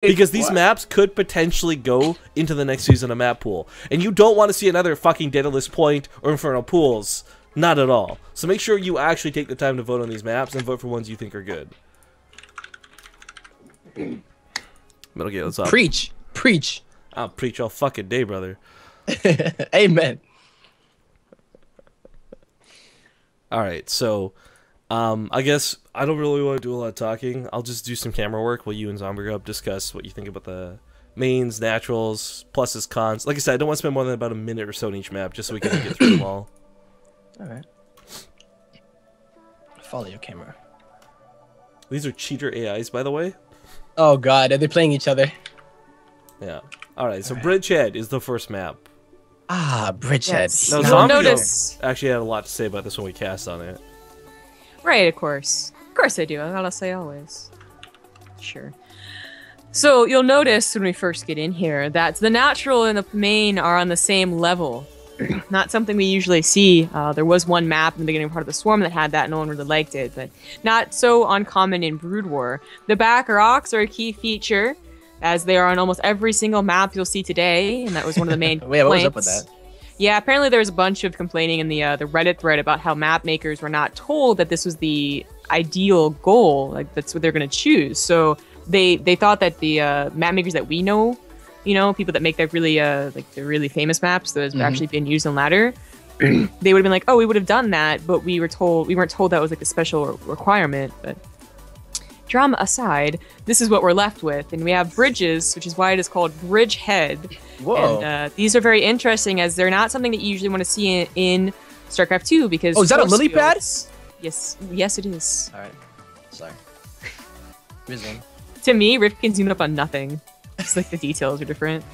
Because these maps could potentially go into the next season of Map Pool. And you don't want to see another fucking Daedalus Point or Infernal Pools. Not at all. So make sure you actually take the time to vote on these maps and vote for ones you think are good. Metal Gear, what's up? Preach. Preach. I'll preach all fucking day, brother. Amen. Alright, so... I guess I don't really want to do a lot of talking. I'll just do some camera work while you and Zombie discuss what you think about the mains, naturals, pluses, cons. Like I said, I don't want to spend more than about a minute or so on each map, just so we can get through them all. Alright. Follow your camera. These are cheater AIs, by the way. Oh god, are they playing each other? Yeah. Alright, so Bridgehead is the first map. Ah, Bridgehead. Yes. Now, You'll Zombie notice. actually had a lot to say about this when we cast on it. Right, of course. Of course I do. I gotta say always. Sure. So you'll notice when we first get in here that the natural and the main are on the same level. Not something we usually see. There was one map in the beginning part of the Swarm that had that. No one really liked it, but not so uncommon in Brood War. The back rocks are a key feature, as they are on almost every single map you'll see today, and that was one of the main Wait, what was up with that? Yeah, apparently there was a bunch of complaining in the Reddit thread about how map makers were not told that this was the ideal goal, like that's what they're going to choose. So they thought that the map makers that we know, you know, people that make that really like the really famous maps that have actually been used in ladder, they would have been like, oh, we would have done that, but we weren't told that was like a special requirement. But drama aside, this is what we're left with, and we have bridges, which is why it is called Bridgehead. Whoa. And these are very interesting, as they're not something that you usually want to see in StarCraft 2, because... Oh, is that a lily pad? Yes, yes it is. Alright. Sorry. Resume. To me, Rift can zoom up on nothing. Just like the details are different.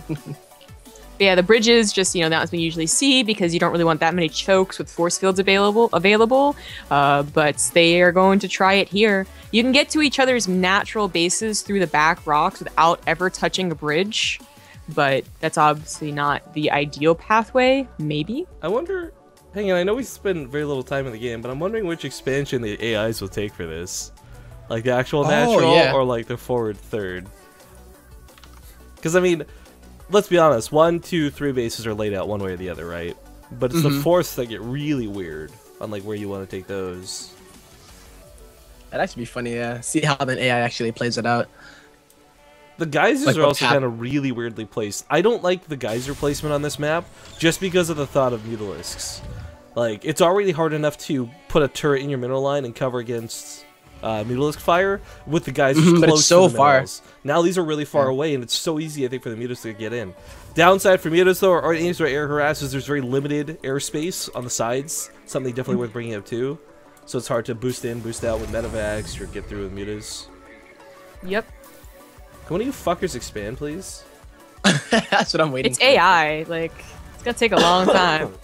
But yeah, the bridges, just, you know, that's what we usually see, because you don't really want that many chokes with force fields available. But they are going to try it here. You can get to each other's natural bases through the back rocks without ever touching a bridge, but that's obviously not the ideal pathway, maybe? I wonder... Hang on, I know we spend very little time in the game, but I'm wondering which expansion the AIs will take for this. Like the actual natural, or like the forward third. Because, I mean, let's be honest, 1, 2, 3 bases are laid out one way or the other, right? But it's the fourths that get really weird on like where you want to take those. That'd actually be funny, yeah. See how the AI actually plays it out. The geysers Like are also kind of really weirdly placed. I don't like the geyser placement on this map, just because of the thought of Mutalisks. Like, it's already hard enough to put a turret in your mineral line and cover against Mutalisk fire with the geysers close but it's so to the far. minerals. Now these are really far away, and it's so easy, I think, for the Mutalisks to get in. Downside for Mutas, though, or any sort of air harass, is there's very limited airspace on the sides. Something definitely worth bringing up, too. So it's hard to boost in, boost out with medevacs, or get through with Mutas. Yep. Can one of you fuckers expand, please? That's what I'm waiting It's for. AI, like, it's gonna take a long time.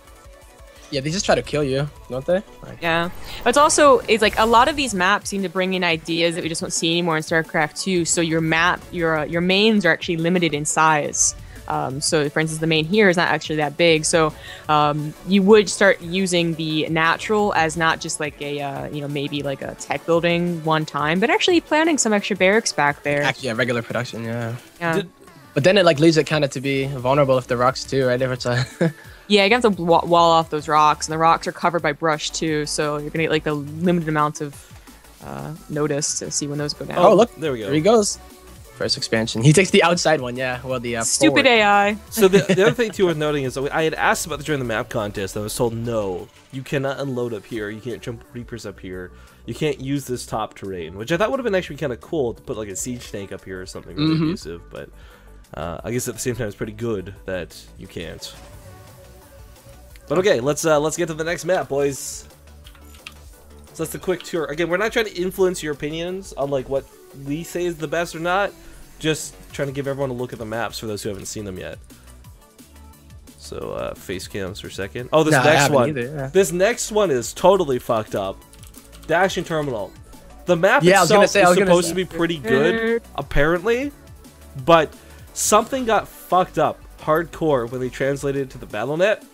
Yeah, they just try to kill you, don't they? Like, Yeah. It's also, it's like a lot of these maps seem to bring in ideas that we just don't see anymore in StarCraft 2. So your map, your mains are actually limited in size. So for instance, the main here is not actually that big. So you would start using the natural as not just like a, you know, maybe like a tech building one time, but actually planting some extra barracks back there. actually, yeah, regular production, yeah. Yeah. But then it like leaves it kind of to be vulnerable if the rocks too, right? If it's a Yeah, you have to wall off those rocks, and the rocks are covered by brush too, so you're gonna get like the limited amount of notice to see when those go down. oh look, there we go. There he goes. First expansion. He takes the outside one, yeah. Well, the Stupid forward. AI. So the other thing too worth noting is that I had asked about this during the map contest, and I was told no, you cannot unload up here, you can't jump Reapers up here, you can't use this top terrain, which I thought would have been actually kind of cool to put like a siege tank up here or something really abusive, but I guess at the same time it's pretty good that you can't. But okay, let's get to the next map, boys. So that's a quick tour. Again, we're not trying to influence your opinions on like what we say is the best or not. Just trying to give everyone a look at the maps for those who haven't seen them yet. So face cams for a second. Oh, this next one. Either, yeah. This next one is totally fucked up. Dash and Terminal. The map Yeah, itself is I was gonna supposed say. to be pretty good, apparently, but something got fucked up hardcore when they translated it to the BattleNet.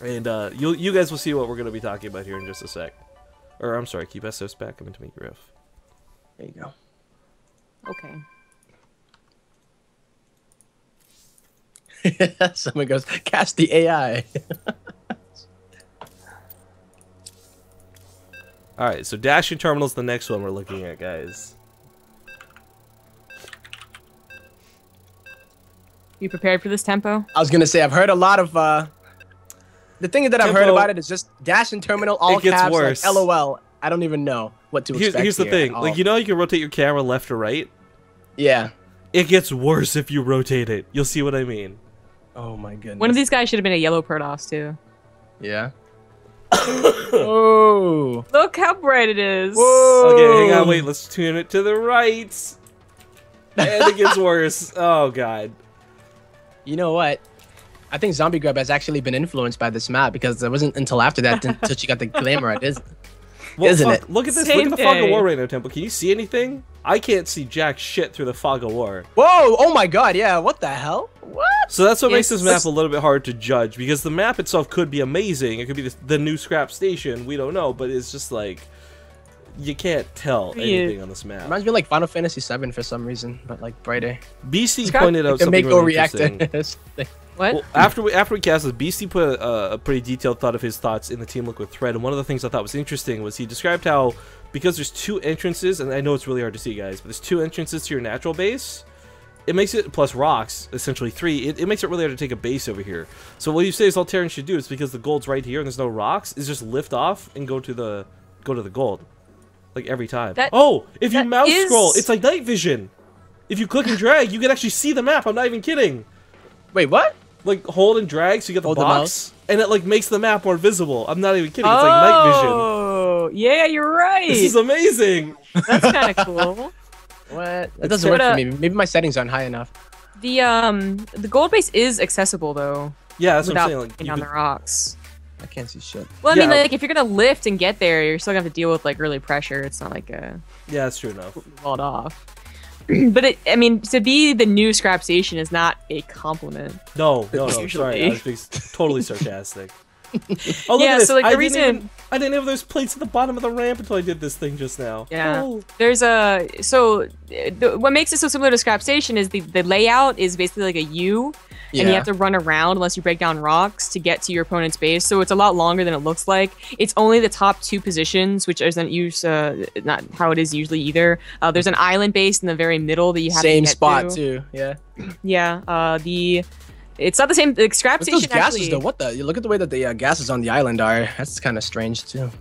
And you guys will see what we're going to be talking about here in just a sec. Or, I'm sorry, keep SOS back. I'm into make you riff. There you go. Okay. Someone goes, cast the AI. All right, so Dash and Terminal's the next one we're looking at, guys. You prepared for this tempo? I was gonna say I've heard a lot of. The thing that I've heard Tempo, about it is just Dash and Terminal all it gets caps worse. like LOL. I don't even know what to expect. Here's the here thing, at like all. you know, you can rotate your camera left or right. Yeah. It gets worse if you rotate it. You'll see what I mean. Oh my goodness. One of these guys should have been a yellow Protoss too. Yeah. Oh. Look how bright it is. Whoa. Okay, hang on, wait. Let's tune it to the right. And it gets worse. Oh god. You know what? I think Zombie Grub has actually been influenced by this map because it wasn't until after that until she got the glamour at isn't Well, it? Look at this. Same Look at the fog of day. war right now, Temple. Can you see anything? I can't see jack shit through the fog of war. Whoa! Oh my god! Yeah. What the hell? What? So that's what makes this Yes. map a little bit hard to judge, because the map itself could be amazing. It could be the new scrap station. We don't know, but it's just like you can't tell Yeah. anything on this map. Reminds me of like Final Fantasy VII for some reason, but like brighter. BC Scott, pointed out The something Mako really reactor. interesting. What? Well, after we cast this, BC put a pretty detailed thought of his thoughts in the Team Liquid thread, and one of the things I thought was interesting was he described how, because there's two entrances, and I know it's really hard to see, guys, but there's two entrances to your natural base. It makes it, plus rocks, essentially three, it makes it really hard to take a base over here. So what you say is all Terran should do is, because the gold's right here and there's no rocks, is just lift off and go to the gold. Like every time. Oh! If you mouse scroll, it's like night vision! If you click and drag, you can actually see the map, I'm not even kidding! Wait, what? Like hold and drag so you get the Hold the box, mouse? and it like makes the map more visible. I'm not even kidding. It's like night vision. Oh, yeah, you're right. This is amazing. That's kind of cool. What? That doesn't work for me. Maybe my settings aren't high enough. The gold base is accessible though. Yeah, that's what I'm without saying. Like putting you on could, the rocks. I can't see shit. Well, I mean, Yeah. like if you're gonna lift and get there, you're still gonna have to deal with like early pressure. It's not like yeah, that's true enough. walled off. But I mean, to be the new scrap station is not a compliment. No. Usually. Sorry, I was being totally sarcastic. Oh, look Yeah, at this. so, like, the I didn't have those plates at the bottom of the ramp until I did this thing just now. Yeah. Oh. There's what makes it so similar to scrap station is the layout is basically like a U. Yeah. And you have to run around unless you break down rocks to get to your opponent's base. So it's a lot longer than it looks like. It's only the top two positions, which isn't not how it is usually either. There's an island base in the very middle that you have Same to get spot to. too. Yeah. Yeah. It's not the same. The scrap What's station those gases actually. though? What the? You look at the way that the gases on the island are. That's kind of strange too.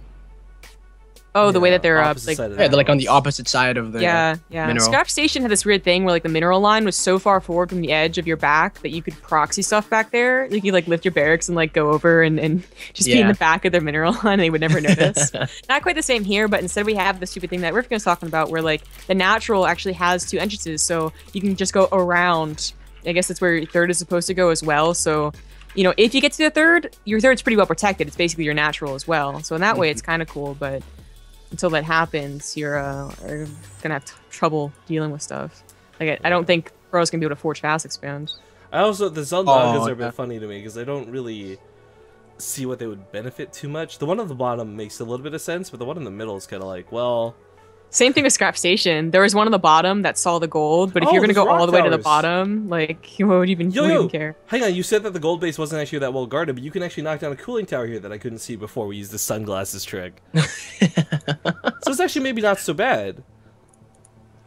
Oh, the way that they're opposite like. side of Yeah, they're like on the mountains. opposite side of the. Yeah. mineral. Scrap station had this weird thing where like the mineral line was so far forward from the edge of your back that you could proxy stuff back there. Like you like lift your barracks and like go over and just be in Yeah. the back of their mineral line and they would never notice. Not quite the same here, but instead we have the stupid thing that Rifkin was talking about where like the natural actually has two entrances, so you can just go around. I guess that's where your third is supposed to go as well. So, you know, if you get to the third, your third's pretty well protected. It's basically your natural as well. So in that way, it's kind of cool. But until that happens, you're gonna have trouble dealing with stuff. Like I don't think Pro's gonna be able to forge fast expand. I also, the Zeldagas are a yeah. bit funny to me because I don't really see what they would benefit too much. The one on the bottom makes a little bit of sense, but the one in the middle is kind of like, well, Same thing with Scrap Station. There was one on the bottom that saw the gold, but if Oh, you're gonna those go all rock the way to the towers. bottom, like what would even, Yo, who would yo, even care? hang on, you said that the gold base wasn't actually that well guarded, but you can actually knock down a cooling tower here that I couldn't see before we used the sunglasses trick. So it's actually maybe not so bad.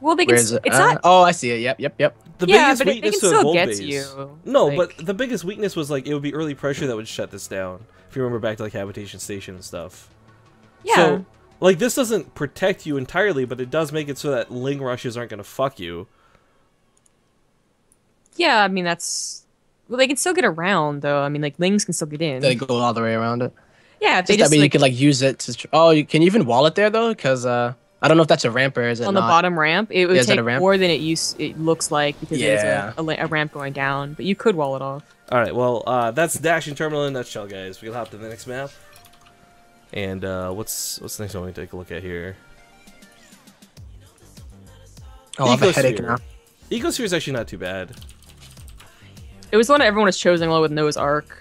Well, they can. Where is it? It's not. Oh, I see it. Yep. The Yeah, biggest but they weakness can to a still gold get base. to you, No, like- but the biggest weakness was like it would be early pressure that would shut this down. If you remember back to like Habitation Station and stuff. Yeah. So, like this doesn't protect you entirely, but it does make it so that Ling rushes aren't gonna fuck you. Yeah, I mean that's. Well, they can still get around though. I mean, like Lings can still get in. They go all the way around it. Yeah, if they Just, just I mean, you like, could like use it to. Oh, can you even wall it there though? Because I don't know if that's a ramp or is it on not? the bottom ramp, it would Yeah, is that take a ramp? more than it looks like because Yeah. there's a ramp going down. But you could wall it off. All right, well, that's Dash and Terminal in a nutshell, guys. We can hop to the next map. And what's the next one we take a look at here? Oh, I have a headache now. Ecosphere is actually not too bad. It was the one that everyone was choosing along with Noah's Ark.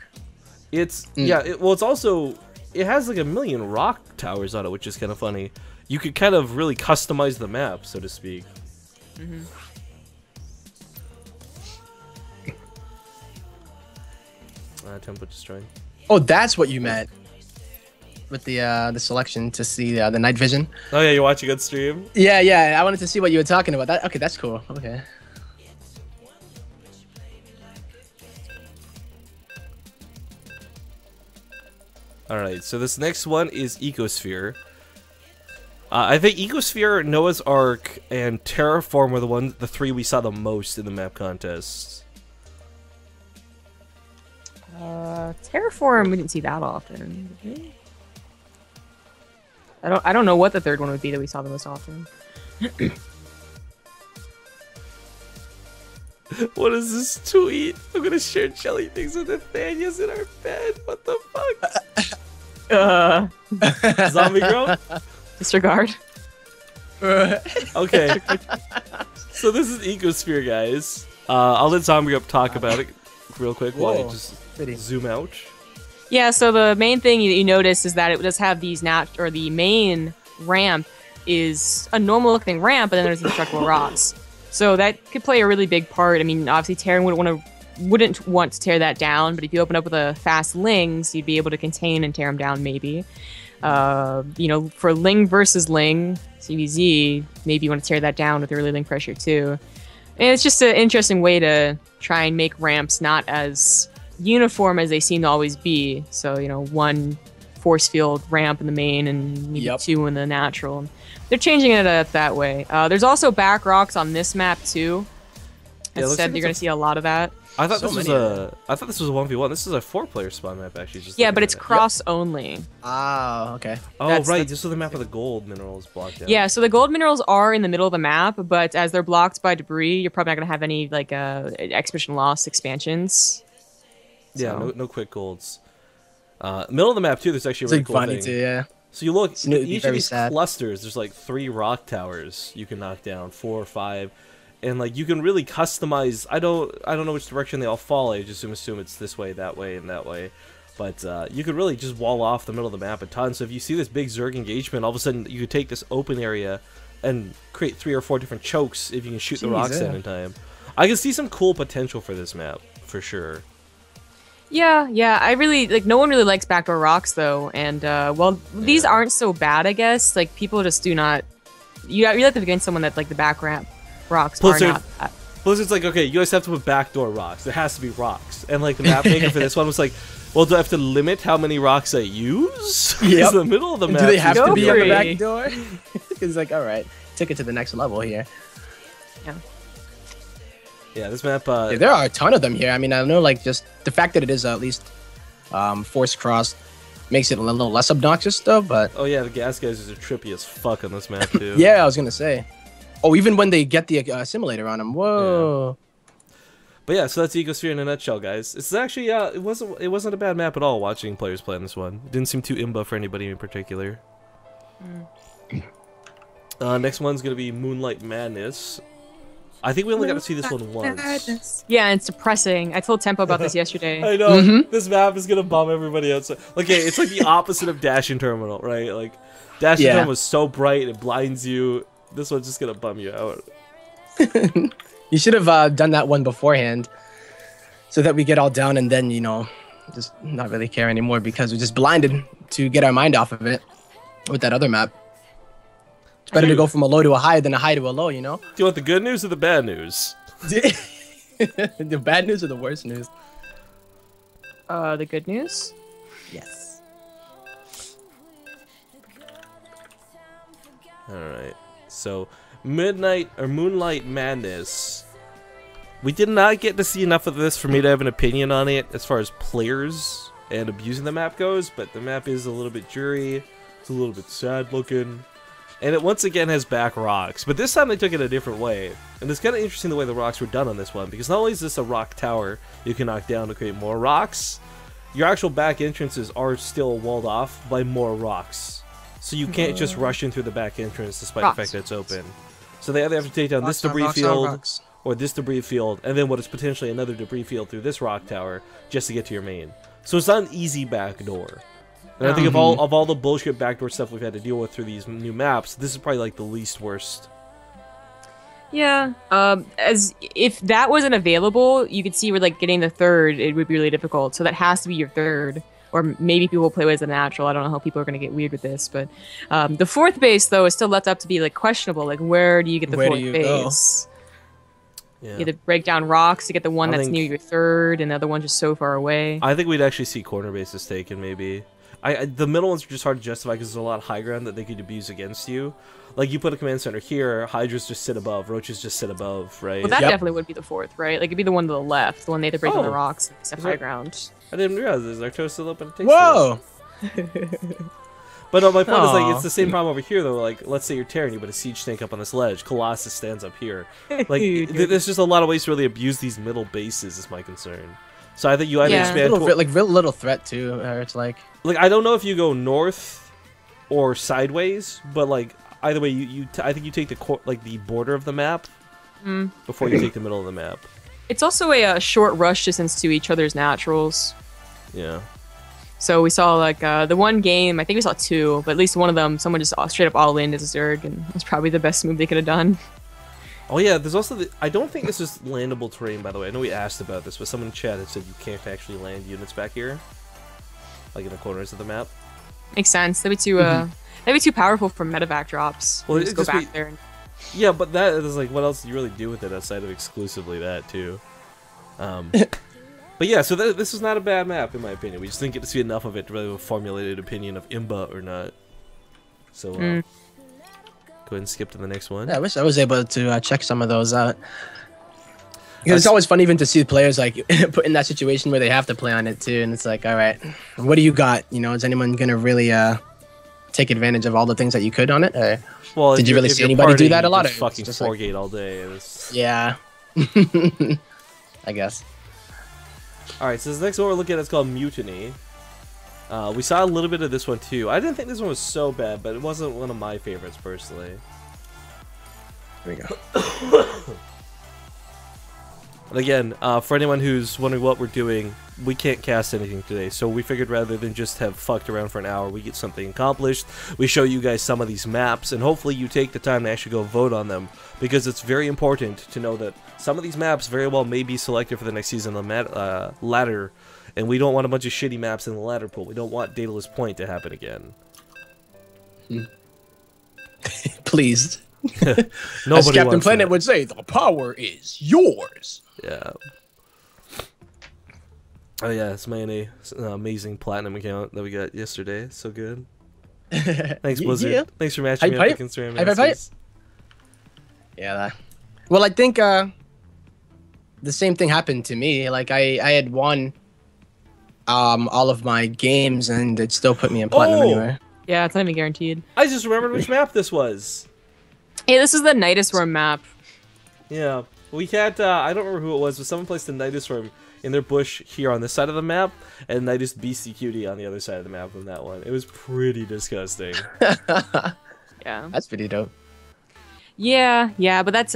It's well, it's also it has like 1 million rock towers on it, which is kind of funny. You could kind of really customize the map, so to speak. tempo destroyed. Oh, that's what you meant with the selection to see the night vision. Oh yeah, you're watching on stream. Yeah, yeah. I wanted to see what you were talking about. That okay? That's cool. Okay. All right, so this next one is Ecosphere. I think Ecosphere, Noah's Ark, and Terraform were the three we saw the most in the map contests. Terraform we didn't see that often. Did we? I don't know what the third one would be that we saw the most often. What is this tweet? I'm gonna share jelly things with Nathaniel's in our bed. What the fuck? Zombie girl? Disregard. Okay. So this is Ecosphere, guys. I'll let Zombie up talk about it real quick while I just zoom out. Yeah, so the main thing you notice is that it does have these the main ramp is a normal looking ramp, but then there's indestructible rocks. So that could play a really big part. I mean, obviously Terran wouldn't want to tear that down, but if you open up with a fast Lings, you'd be able to contain and tear them down maybe. You know, for Ling versus Ling, CVZ, maybe you want to tear that down with early Ling pressure too. And it's just an interesting way to try and make ramps not as uniform as they seem to always be. So, you know, one force field ramp in the main and maybe two in the natural. They're changing it up that way. There's also back rocks on this map too. As said, you're going to see a lot of I thought this was a 1v1. This is a 4-player spawn map actually. Yeah, but it's cross only. Oh, okay. Oh, right. This is the map of the gold minerals blocked out. Yeah, so the gold minerals are in the middle of the map, but as they're blocked by debris, you're probably not going to have any like expedition loss expansions. Yeah, no quick golds. Middle of the map too. There's actually a really cool thing. Too, yeah. So you look, each of these clusters, there's like 3 rock towers you can knock down, 4 or 5, and like you can really customize. I don't know which direction they all fall. I just assume it's this way, that way, and that way. But you could really just wall off the middle of the map a ton. So if you see this big Zerg engagement, all of a sudden you could take this open area and create 3 or 4 different chokes if you can shoot the rocks in time. I can see some cool potential for this map for sure. Yeah, I really, like, no one really likes backdoor rocks, though, and, these aren't so bad, I guess, like, people just do not, you have to against someone that, like, the back ramp rocks are not bad. Plus, it's like, okay, you guys have to put backdoor rocks, there has to be rocks, and, like, the map maker for this one was like, well, do I have to limit how many rocks I use? Yep. It's the middle of the map. Do they have to be on the back door? It's like, alright, took it to the next level here. Yeah. Yeah, this map. Yeah, there are a ton of them here. I mean, I know, like, just the fact that it is at least force crossed makes it a little less obnoxious, though. But oh yeah, the gas guys are trippy as fuck on this map too. yeah, I was gonna say. Oh, even when they get the simulator on them, whoa. Yeah. But yeah, so that's Ecosphere in a nutshell, guys. It's actually it wasn't a bad map at all. Watching players play on this one, it didn't seem too imba for anybody in particular. Next one's gonna be Moonlight Madness. I think we only got to see this one once. Yeah, it's depressing. I told Tempo about this yesterday. I know. This map is gonna bum everybody out. So, okay, it's like the opposite of Dash and Terminal, right? Like, Dash and Terminal was so bright, it blinds you. This one's just gonna bum you out. You should have done that one beforehand, so that we get all down and then, you know, just not really care anymore because we're just blinded to get our mind off of it with that other map. It's better to go from a low to a high than a high to a low, you know? Do you want the good news or the bad news? The bad news or the worst news? The good news? Yes. Alright. So, Moonlight Madness. We did not get to see enough of this for me to have an opinion on it as far as players and abusing the map goes, but the map is a little bit dreary. It's a little bit sad looking. And it once again has back rocks, but this time they took it a different way. And it's kind of interesting the way the rocks were done on this one, because not only is this a rock tower you can knock down to create more rocks, your actual back entrances are still walled off by more rocks. So you can't just rush in through the back entrance despite the fact that it's open. So they either have to take down this debris field, or this debris field, and then what is potentially another debris field through this rock tower just to get to your main. So it's not an easy back door. And I think of all the bullshit backdoor stuff we've had to deal with through these new maps, this is probably like the least worst. Yeah. As if that wasn't available, you could see where like getting the third, it would be really difficult. So that has to be your third. Or maybe people play as a natural. I don't know how people are going to get weird with this, but the fourth base though is still left up to be like questionable. Like where do you get the Where do fourth you base? Yeah. You have to break down rocks to get the one I that's think- near your third, and the other one just so far away. I think we'd actually see corner bases taken, maybe. The middle ones are just hard to justify because there's a lot of high ground that they could abuse against you. Like, you put a command center here, Hydras just sit above, Roaches just sit above, right? Well, that Yep. definitely would be the fourth, right? Like it'd be the one to the left, the one they had to break on the Oh. rocks, except Is high that- ground. I didn't realize there's Arctos still open. Whoa! But my point is, like, Aw. it's the same problem over here, though. Like, let's say you're Terran, you put a siege tank up on this ledge, Colossus stands up here. Like, there's just a lot of ways to really abuse these middle bases, is my concern. So I think you either Yeah. expand... Real little threat too. It's like Like, I don't know if you go north or sideways, but, like, either way, I think you take the border of the map before you take the middle of the map. It's also a short rush distance to each other's naturals. Yeah. So we saw like the one game, I think we saw two, but at least one of them, someone just straight up all in as a Zerg, and it was probably the best move they could have done. Oh yeah, there's also I don't think this is landable terrain, by the way. I know we asked about this, but someone in chat had said you can't actually land units back here, like in the corners of the map. Makes sense. That'd be too powerful for medevac drops. Well, Just it go just back be- there. And, Yeah, but that is like, what else do you really do with it outside of exclusively that too? But yeah, so this is not a bad map in my opinion. We just didn't get to see enough of it to really have a formulated opinion of Imba or not. So go ahead and skip to the next one. yeah, I wish I was able to check some of those out. Because it's always fun even to see players like put in that situation where they have to play on it too, and it's like, all right, what do you got? You know, is anyone gonna really take advantage of all the things that you could on it? Or... Well, Did if you you're- really if see you're anybody do partying, that a you lot, just or it's fucking just like- 4-gate all day. It's... Yeah, I guess. All right, so this next one we're looking at is called Mutiny. We saw a little bit of this one too. I didn't think this one was so bad, but it wasn't one of my favorites personally. Here we go. And again, for anyone who's wondering what we're doing, we can't cast anything today, so we figured rather than just have fucked around for an hour, we get something accomplished. We show you guys some of these maps, and hopefully you take the time to actually go vote on them, because it's very important to know that some of these maps very well may be selected for the next season on the ladder, and we don't want a bunch of shitty maps in the ladder pool. We don't want Daedalus Point to happen again. Please. Nobody As Captain wants Planet that. would say, the power is yours. Yeah. Oh yeah, it's my amazing platinum account that we got yesterday. So good. Thanks, Blizzard. Yeah. Thanks for matching me Hype, up with Instagram. hype, hype, Masters. Yeah. Well, I think the same thing happened to me. Like I had won all of my games, and it still put me in platinum Oh! anyway. yeah, it's not even guaranteed. I just remembered which map this was. Yeah, this is the Nidus Worm map. Yeah, we had I don't remember who it was, but someone placed a Nidus Worm in their bush here on this side of the map, and Nidus Beastie Cutie on the other side of the map from that one. It was pretty disgusting. Yeah. That's pretty dope. Yeah, but that's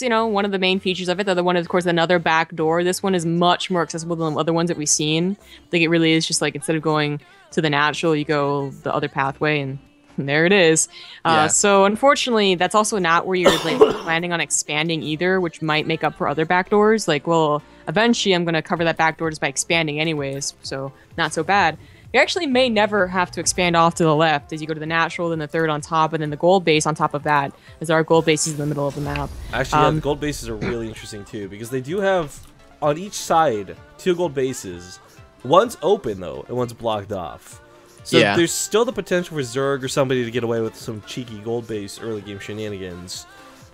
one of the main features of it. The other one is, of course, another back door. This one is much more accessible than the other ones that we've seen. I think it really is just like instead of going to the natural, you go the other pathway, and there it is. Yeah. So unfortunately, that's also not where you're like planning on expanding either, which might make up for other back doors. Like, well, eventually I'm going to cover that back door just by expanding anyways, so not so bad. You actually may never have to expand off to the left as you go to the natural, then the third on top, and then the gold base on top of that, as our gold base is in the middle of the map. Actually, yeah, the gold bases are really interesting too, because they do have on each side 2 gold bases. One's open though, and one's blocked off. So Yeah. there's still the potential for Zerg or somebody to get away with some cheeky gold base early game shenanigans,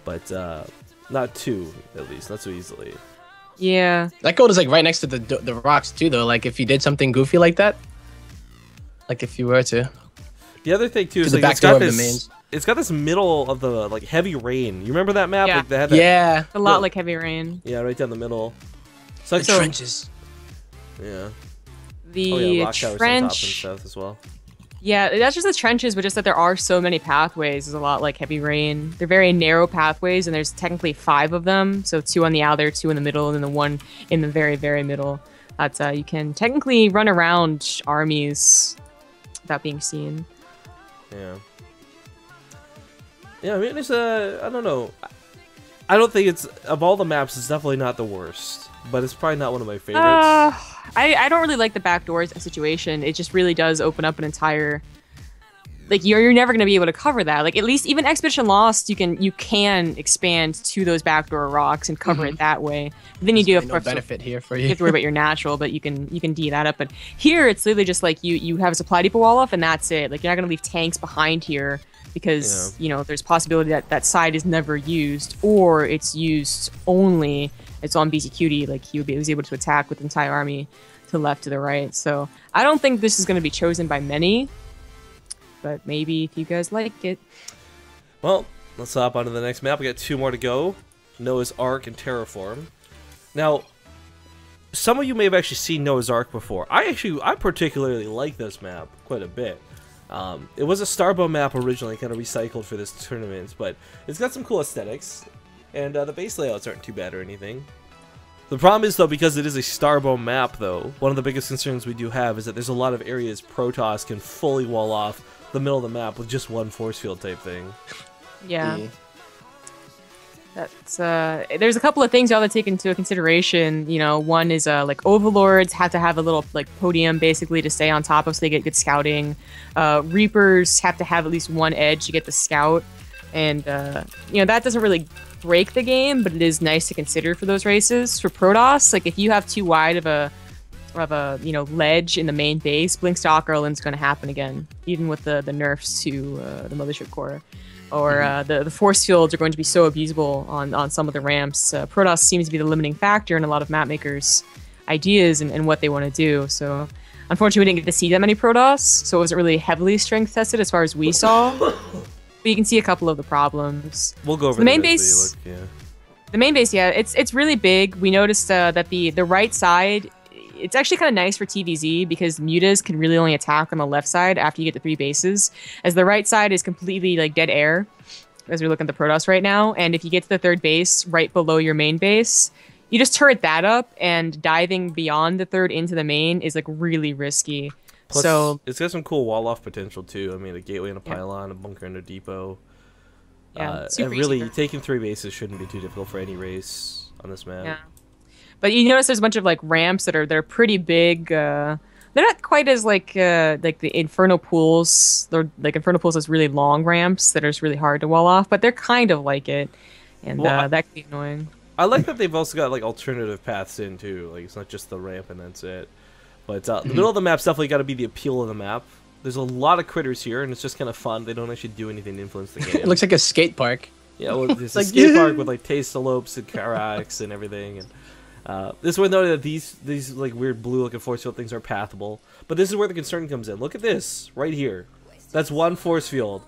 but not 2 at least, not so easily. Yeah. That gold is like right next to the rocks too, though. Like if you did something goofy like that, like if you were to. The other thing too is the like back it's got door of the this. mains. It's got this middle of the like heavy rain. You remember that map? Yeah. Like they had that, Yeah. A lot Yeah. like Heavy Rain. yeah, right down the middle. So, The trenches. yeah. The Oh yeah, rock towers on top and trench. stuff as well. Yeah, that's just the trenches, but just that there are so many pathways is a lot like Heavy Rain. They're very narrow pathways, and there's technically 5 of them. So 2 on the outer, 2 in the middle, and then the 1 in the very, very middle. That you can technically run around armies without being seen. Yeah. Yeah, I mean, it's I don't know. I don't think it's, of all the maps, it's definitely not the worst, but it's probably not one of my favorites. I don't really like the backdoors situation. It just really does open up an entire, like you're never gonna be able to cover that. Like at least even Expedition Lost, you can expand to those backdoor rocks and cover it that way. But then you do have no benefit here for you. You have to worry about your natural, but you can D that up. But here it's literally just like you have a supply depot wall off and that's it. Like you're not gonna leave tanks behind here because you know there's possibility that that side is never used or it's used only. It's on BC Cutie, like he was able to attack with the entire army to the left, to the right. So I don't think this is going to be chosen by many, but maybe if you guys like it. Well, let's hop on to the next map. We got 2 more to go. Noah's Ark and Terraform. Now, some of you may have actually seen Noah's Ark before. I particularly like this map quite a bit. It was a Starbow map originally, kind of recycled for this tournament, but it's got some cool aesthetics. And the base layouts aren't too bad or anything. The problem is, though, because it is a Starbow map, though, one of the biggest concerns we do have is that there's a lot of areas Protoss can fully wall off the middle of the map with just one force field type thing. Yeah. That's there's a couple of things you have to take into consideration. You know, one is like Overlords have to have a little like podium basically to stay on top of so they get good scouting. Reapers have to have at least one edge to get the scout. And, you know, that doesn't really break the game, but it is nice to consider for those races. For Protoss, like, if you have too wide of a you know, ledge in the main base, Blink Stalk Erlin's going to happen again, even with the nerfs to the Mothership Core. Or the force fields are going to be so abusable on some of the ramps. Protoss seems to be the limiting factor in a lot of map makers' ideas and what they want to do. So, unfortunately, we didn't get to see that many Protoss, so it wasn't really heavily strength tested as far as we saw. But you can see a couple of the problems. We'll go over the main base. The main base, yeah, it's really big. We noticed that the right side, it's actually kind of nice for TVZ because mutas can really only attack on the left side after you get the 3 bases, as the right side is completely like dead air, as we're looking at the Protoss right now. And if you get to the 3rd base right below your main base, you just turret that up, and diving beyond the 3rd into the main is like really risky. Plus, so it's got some cool wall-off potential, too. I mean, a gateway and a pylon, a bunker and a depot. Yeah, and really, taking 3 bases shouldn't be too difficult for any race on this map. Yeah. But you notice there's a bunch of, like, ramps that are pretty big. They're not quite as, like the Inferno Pools. They're, like, Inferno Pools has really long ramps that are just really hard to wall off, but they're kind of like it. And that can be annoying. I like that they've also got, like, alternative paths in, too. Like, it's not just the ramp and that's it. But the middle of the map's definitely got to be the appeal of the map. There's a lot of critters here, and it's just kind of fun. They don't actually do anything to influence the game. It looks like a skate park. Yeah, well, there's a skate park with like Tastelopes and Karax and everything. And this one noted that these like weird blue-looking force field things are pathable. But this is where the concern comes in. Look at this right here. That's one force field.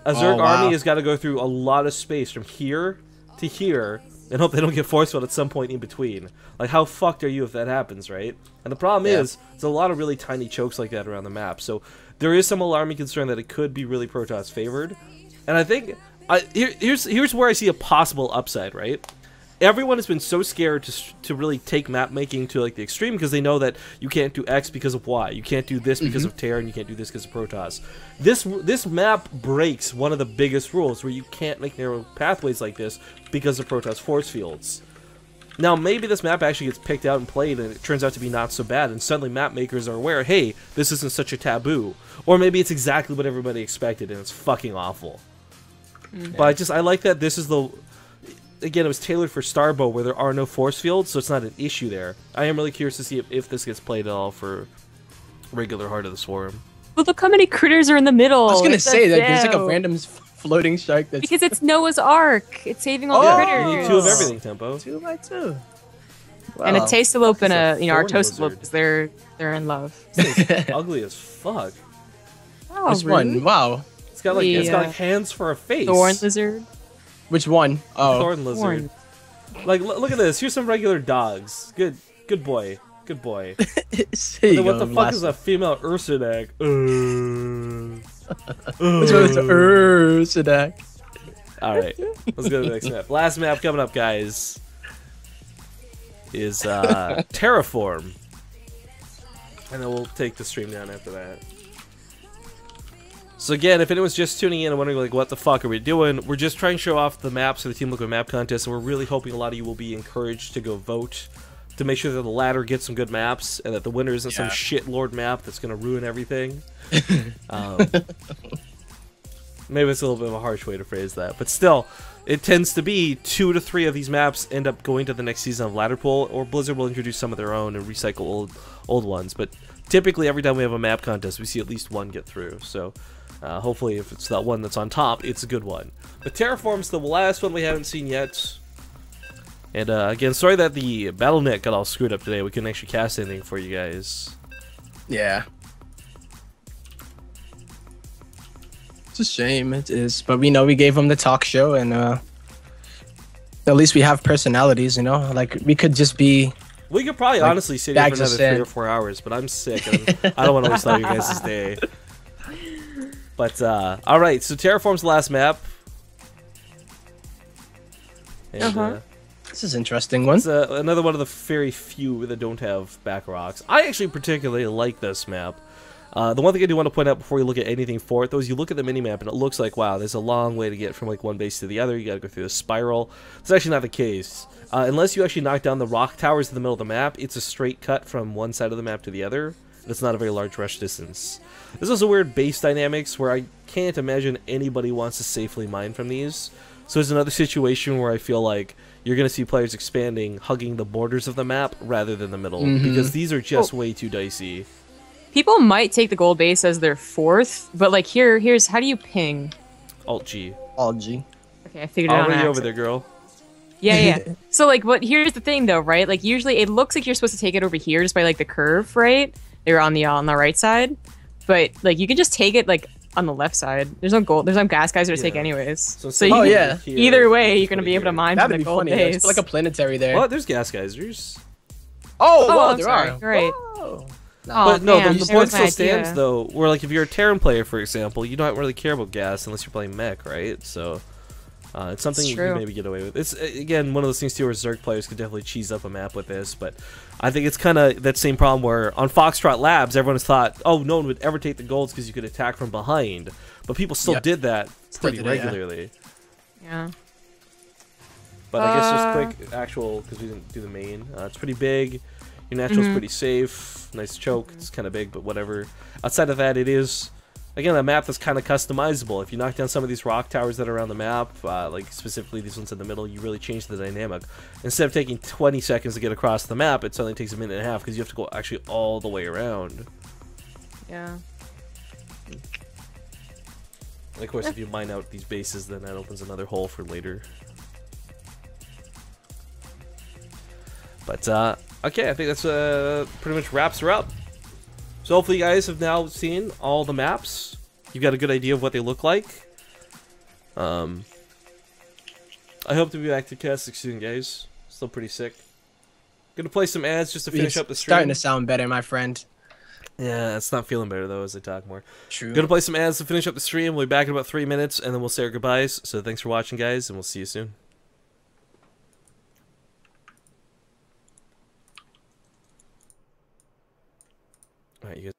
A Zerg army has got to go through a lot of space from here to here and hope they don't get force field at some point in between. Like, how fucked are you if that happens, right? And the problem is, there's a lot of really tiny chokes like that around the map. So there is some alarming concern that it could be really Protoss favored. And I think here's where I see a possible upside, right? Everyone has been so scared to really take map making to like the extreme because they know that you can't do X because of Y, you can't do this because of Terra, and you can't do this because of Protoss. This map breaks one of the biggest rules where you can't make narrow pathways like this because of Protoss force fields. Now maybe this map actually gets picked out and played and it turns out to be not so bad and suddenly map makers are aware, hey, this isn't such a taboo. Or maybe it's exactly what everybody expected and it's fucking awful. But I like that this is the... Again, it was tailored for Starbow where there are no force fields, so it's not an issue there. I am really curious to see if this gets played at all for regular Heart of the Swarm. Well, look how many critters are in the middle. I was gonna say that there's like a random floating shark that's... Because it's Noah's Ark. It's saving all the critters. You need 2 of everything, Tempo. 2 by 2. Wow. And a Tastalope and our thorn Toastalope, because they're in love. It's ugly as fuck. Oh, Which one? Wow. It's got like hands for a face. Thorn lizard. Which one? Oh, Thorn lizard. Like, look at this. Here's some regular dogs. Good boy. Good boy. What the fuck is a female Ursidag? Which one is Ursidag? Alright, let's go to the next map. Last map coming up, guys, is Terraform. And then we'll take the stream down after that. So again, if anyone's just tuning in and wondering like what the fuck are we doing, we're just trying to show off the maps for the Team Liquid map contest, and we're really hoping a lot of you will be encouraged to go vote to make sure that the ladder gets some good maps and that the winner isn't some shit lord map that's going to ruin everything. Maybe it's a little bit of a harsh way to phrase that, but still, it tends to be 2 to 3 of these maps end up going to the next season of Ladder Pool, or Blizzard will introduce some of their own and recycle old ones. But typically, every time we have a map contest, we see at least one get through. So hopefully, if it's that one that's on top, it's a good one. But Terraform's the last one we haven't seen yet. And again, sorry that the BattleNet got all screwed up today. We couldn't actually cast anything for you guys. Yeah. It's a shame, it is. But we know we gave them the talk show, and at least we have personalities, you know? Like, we could just be... We could probably like, honestly sit here for another 3 or 4 hours, but I'm sick. And I don't want to waste all your guys' day. But, alright, so Terraform's the last map. And, this is an interesting one. It's another one of the very few that don't have back rocks. I actually particularly like this map. The one thing I do want to point out before you look at anything for it, though, is you look at the minimap and it looks like, wow, there's a long way to get from like one base to the other. You gotta go through the spiral. It's actually not the case. Unless you actually knock down the rock towers in the middle of the map, it's a straight cut from one side of the map to the other. And it's not a very large rush distance. There's also weird base dynamics where I can't imagine anybody wants to safely mine from these. So it's another situation where I feel like you're going to see players expanding, hugging the borders of the map rather than the middle. Because these are just way too dicey. People might take the gold base as their 4th, but like here's how do you ping? Alt-G. Alt-G. Okay, I figured it out. Already over there, girl. Yeah. So like, but here's the thing though, right? Like usually it looks like you're supposed to take it over here just by like the curve, right? They're on the right side, but like you can just take it like on the left side. There's no gas guys to take anyways. So you can, either way, you're gonna be able to mine from the gold base. It's like a planetary there. What? There's gas geysers. Oh, there are. Right. Whoa. But no, man, the point still stands though, where like if you're a Terran player, for example, you don't really care about gas unless you're playing mech, right? So it's something you can maybe get away with. It's again one of those things too where Zerg players could definitely cheese up a map with this, but I think it's kind of that same problem where on Foxtrot Labs everyone has thought, oh, no one would ever take the golds because you could attack from behind, but people still did that pretty regularly. Yeah. But I guess just quick actual, because we didn't do the main. It's pretty big. Your natural's pretty safe. Nice choke. It's kind of big, but whatever. Outside of that, it is, again, a map that's kind of customizable. If you knock down some of these rock towers that are around the map, like specifically these ones in the middle, you really change the dynamic. Instead of taking 20 seconds to get across the map, it suddenly takes a minute and a half because you have to go actually all the way around. Yeah. And of course, if you mine out these bases, then that opens another hole for later. But, okay, I think that's pretty much wraps her up. So hopefully you guys have now seen all the maps. You've got a good idea of what they look like. I hope to be back to casting soon, guys. Still pretty sick. Gonna play some ads just to finish up the stream. Starting to sound better, my friend. Yeah, it's not feeling better though as I talk more. True. Gonna play some ads to finish up the stream. We'll be back in about 3 minutes, and then we'll say our goodbyes. So thanks for watching, guys, and we'll see you soon. All right, you guys.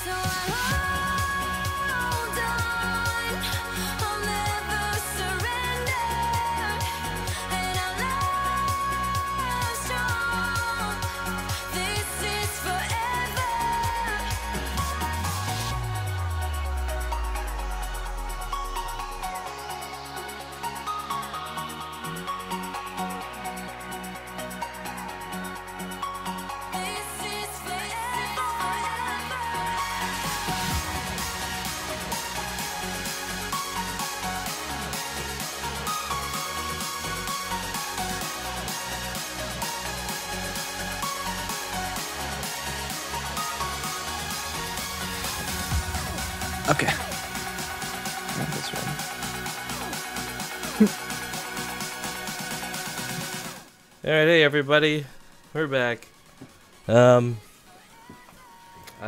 So hold on, I'll never surrender, and our love strong. This is forever. This is Okay. Not this one. All right, hey everybody, we're back. I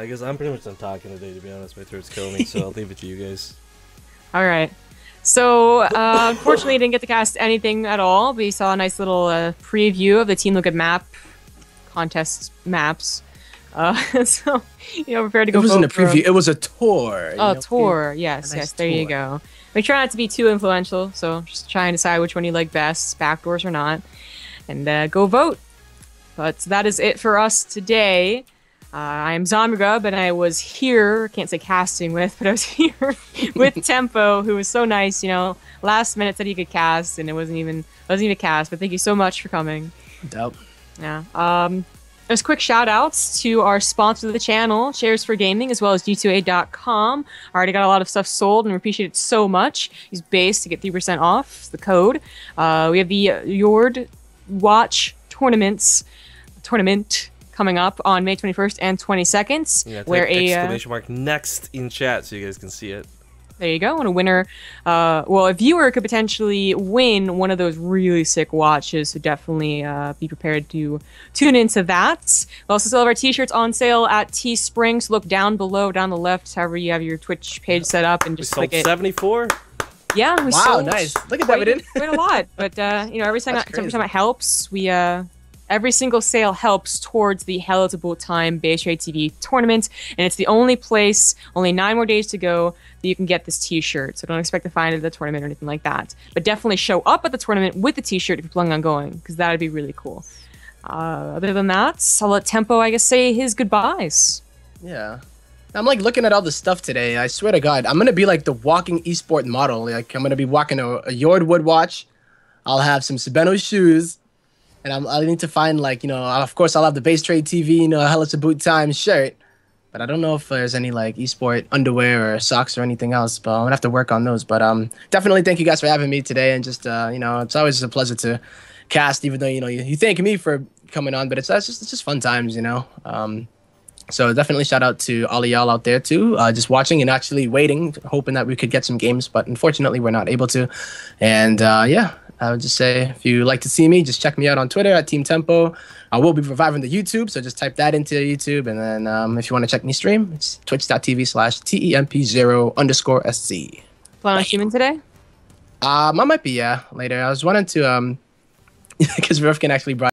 guess I'm pretty much done talking today. To be honest, my throat's killing me, so I'll leave it to you guys. All right. So, unfortunately, didn't get to cast anything at all. We saw a nice little preview of the Team Look at Map contest maps. So, prepare to It go wasn't a vote for- preview. It was a tour. Oh, tour. Yes, a nice yes. There you tour. go. We try not to be too influential, so just try and decide which one you like best, backdoors or not, and go vote. But that is it for us today. I'm Zomgrub, and I was here, can't say casting with, but I was here with Tempo, who was so nice, last minute said he could cast, and it wasn't even a cast, but thank you so much for coming. Dope. Yeah. There's quick shout outs to our sponsor of the channel, Shares for Gaming, as well as G2A.com. I already got a lot of stuff sold and we appreciate it so much. Use base to get 3% off. It's the code. We have the Yord Watch tournament coming up on May 21st and 22nd. Yeah, where type a exclamation mark next in chat so you guys can see it. There you go. And a winner, a viewer could potentially win one of those really sick watches. So definitely be prepared to tune into that. We also still have our t-shirts on sale at Teespring. So look down below, down the left, however you have your Twitch page set up, and We just sold click it. 74. Yeah, we Wow, sold nice. Look at that, we did. quite a lot. But every time it helps, we every single sale helps towards the Hell It's About Time Base Rate TV tournament, and it's the only place, only 9 more days to go, that you can get this t-shirt. So don't expect to find it at the tournament or anything like that. But definitely show up at the tournament with the t-shirt if you're planning on going, because that would be really cool. Other than that, I'll let Tempo, I guess, say his goodbyes. Yeah. I'm like looking at all the stuff today. I swear to God, I'm gonna be like the walking esport model. Like I'm gonna be walking a Yord wood watch. I'll have some Sabeno shoes, and I need to find like of course I'll have the base trade TV, Hell It's About Time shirt. But I don't know if there's any like esport underwear or socks or anything else. But I'm gonna have to work on those. But definitely thank you guys for having me today, and just it's always a pleasure to cast, even though you thank me for coming on, but it's just fun times, So definitely shout out to all of y'all out there too, just watching and actually waiting, hoping that we could get some games, but unfortunately we're not able to. And yeah, I would just say if you like to see me, just check me out on Twitter at Team Tempo. I will be reviving the YouTube, so just type that into YouTube. And then if you want to check me stream, it's twitch.tv/TEMP0_SC. Plan on streaming today? I might be, yeah, later. I was wanting to, because Rifkin actually brought